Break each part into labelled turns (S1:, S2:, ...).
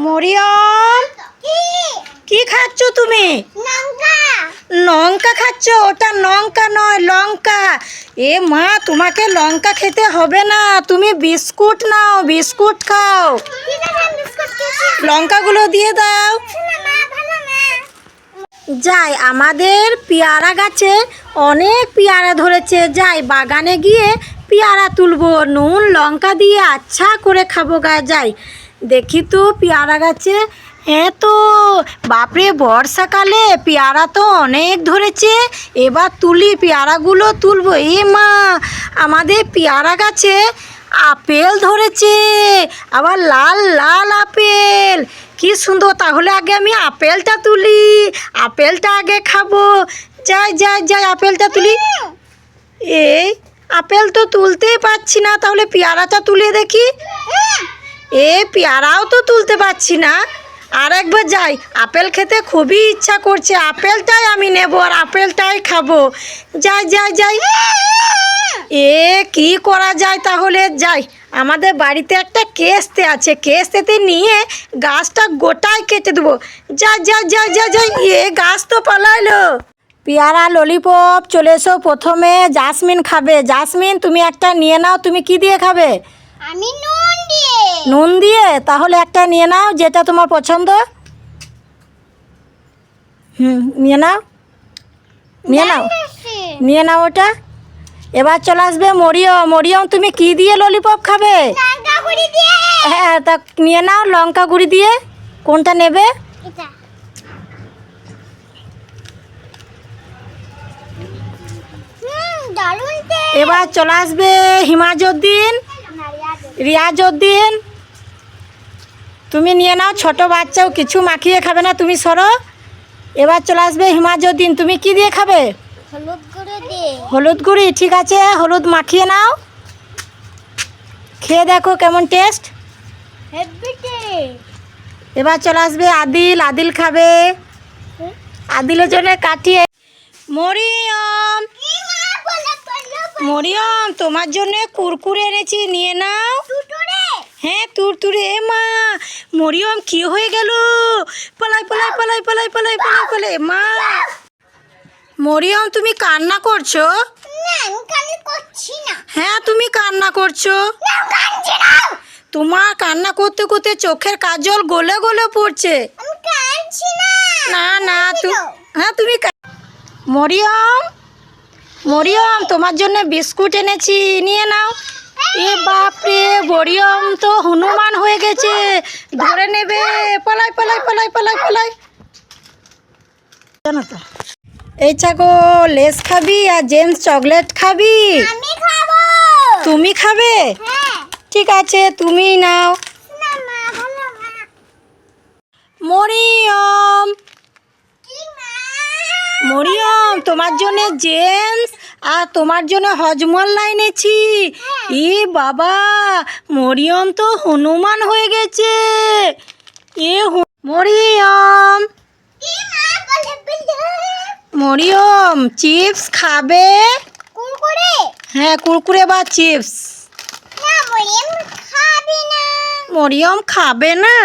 S1: মরিয়ম, কি খাচ্ছ তুমি? লঙ্কা খাচ্ছ? ওটা লঙ্কা নয়, লঙ্কা। এ মা, তোমাকে লঙ্কা খেতে হবে না, তুমি বিস্কুট নাও, বিস্কুট খাও। লঙ্কাগুলো দিয়ে দাও। যাই, আমাদের পেয়ারা গাছে অনেক পেয়ারা ধরেছে, যাই বাগানে গিয়ে পেয়ারা তুলবো, নুন লঙ্কা দিয়ে আচ্ছা করে খাবো। যাই দেখি তো পেয়ারা গাছে। হ্যাঁ তো বাপরে, বর্ষাকালে পেয়ারা তো অনেক ধরেছে, এবার তুলি, পেয়ারাগুলো তুলবো। এ মা, আমাদের পেয়ারা গাছে আপেল ধরেছে, আবার লাল লাল আপেল, কি সুন্দর। তাহলে আগে আমি আপেলটা তুলি, আপেলটা আগে খাবো। যাই যাই যাই, আপেলটা তুলি। এই আপেল তো তুলতেই পারছি না, তাহলে পেয়ারাটা তুলে দেখি। পেয়ারাও তো তুলতে পারছি না। আর একবার যাই, আপেল খেতে খুবই ইচ্ছা করছে, আপেলটাই আমি নেব আর আপেলটাই খাবো। যাই যাই যাই। কি করা যায় তাহলে? যাই, আমাদের বাড়িতে একটা কেস্তে আছে, কেস্তেতে নিয়ে গাছটা গোটায় কেটে দেবো। যাই যাই যাই যাই যাই। গাছ তো পালাইলো। পেয়ারা ললিপপ চলে এসো। প্রথমে জাসমিন খাবে। জাসমিন, তুমি একটা নিয়ে নাও। তুমি কি দিয়ে খাবে?
S2: আমি নুন দিয়ে।
S1: নুন দিয়ে? তাহলে একটা নিয়ে নাও, যেটা তোমার পছন্দ। নিয়ে নাও, নিয়ে নাও, নিয়ে নাও ওটা। এবার চলে আসবে মরিয়ম। মরিয়ম, তুমি কি দিয়ে ললিপপ খাবে?
S2: লঙ্কা গুঁড়ি দিয়ে।
S1: হ্যাঁ, তা নিয়ে নাও লঙ্কা গুঁড়ি দিয়ে। কোনটা নেবে?
S2: এটা। দারুণ টেস্ট।
S1: এবার চলে আসবে হিমাজউদ্দিন, রিয়াজউদ্দিন। তুমি নিয়ে নাও, ছোট বাচ্চাও কিছু মাখিয়ে খাবে না, তুমি সরো। এবার চলে আসবে হিমাজউদ্দিন, তুমি কি দিয়ে খাবে?
S2: হলুদ গুঁড়ো দিয়ে।
S1: হলুদ গুঁড়ি? ঠিক আছে, হলুদ মাখিয়ে নাও, খেয়ে দেখো কেমন টেস্ট।
S2: Heavy taste.
S1: এবার চলে আসবে আদিল। আদিল খাবে। আদিলের জন্য কাটিয়ে। মরিয়ম, মরিয়ম, তোমার জন্য কুরকুরে এনেছি, নিয়ে নাও। হ্যাঁ, তুরতুরে। এ মা, মরিয়ম কি হয়ে গেল? পালাই পালাই পালাই পালাই পালাই পালাই পালাই। মা, মরিয়ম, তুমি কান্না করছো?
S2: না, আমি কান্না করছি না।
S1: হ্যাঁ, তুমি কান্না করছো।
S2: না, কাঁদছি না।
S1: তোমার কান্না করতে করতে চোখের কাজল গলে গলে পড়ছে।
S2: আমি কাঁদছি না।
S1: না না, হ্যাঁ তুমি মরিয়ম, মরিয়ম, তোমার জন্য বিস্কুট এনেছি, নিয়ে নাও। বাপরে, মরিয়ম তো হনুমান হয়ে গেছে, ধরে নেবে। পালাই পালাই পালাই পালাই পালাই। জানো তো, এই চাকো লেস খাবি আর জেমস চকলেট খাবি?
S2: আমি খাবো।
S1: তুমি খাবে?
S2: হ্যাঁ।
S1: ঠিক আছে, তুমি নাও।
S2: না মা, ভালো মা।
S1: মরিয়ম,
S2: কি মা?
S1: মরিয়ম, তোমার জন্য জেমস আর তোমার জন্য হজমোল্লা এনেছি। বাবা, মরিয়ম তো হনুমান হয়ে গেছে। মরিয়ম,
S2: কি মা বলে বিলে?
S1: মরিয়ম, চিপস খাবে?
S2: কুরকুরে?
S1: হ্যাঁ, কুরকুরে বা চিপস।
S2: না, মরিয়ম খাবে না।
S1: মরিয়ম খাবে না?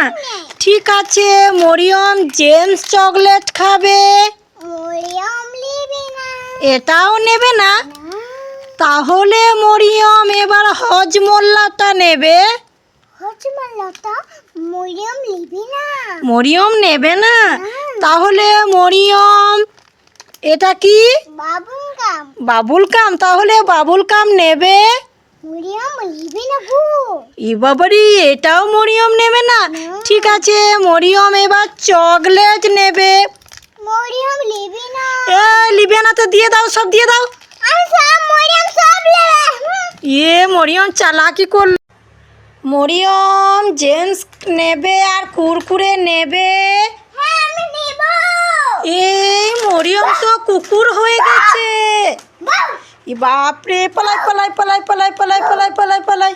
S1: ঠিক আছে, মরিয়ম জেমস চকলেট খাবে।
S2: মরিয়ম নেবে না।
S1: এটাও নেবে না? তাহলে মরিয়ম এবার হজমোল্লাটা নেবে।
S2: হজমোল্লাটা মরিয়ম নেবে না।
S1: মরিয়ম নেবে না? তাহলে মরিয়ম, এটা কি?
S2: বাবুল গাম।
S1: বাবুল কাম? তাহলে বাবুল কাম নেবে।
S2: মরিয়ম নেবে না গো।
S1: বাবারি, এটাও মরিয়ম নেবে না? ঠিক আছে, মরিয়ম এবার চকলেট নেবে।
S2: মরিয়ম নেবে না।
S1: লিবে না তো দিয়ে দাও, সব দিয়ে দাও।
S2: আমি সব মরিয়ম সব নেবে।
S1: মরিয়ম চালাকি করল। মরিয়ম জেমস নেবে আর কুরকুরে নেবে।
S2: হ্যাঁ, আমি নেব।
S1: মরিয়ম তো কুকুর হয়ে গেছে। বাপরে, পালাই পালাই পালাই পালাই পালাই পালাই পালাই পালাই।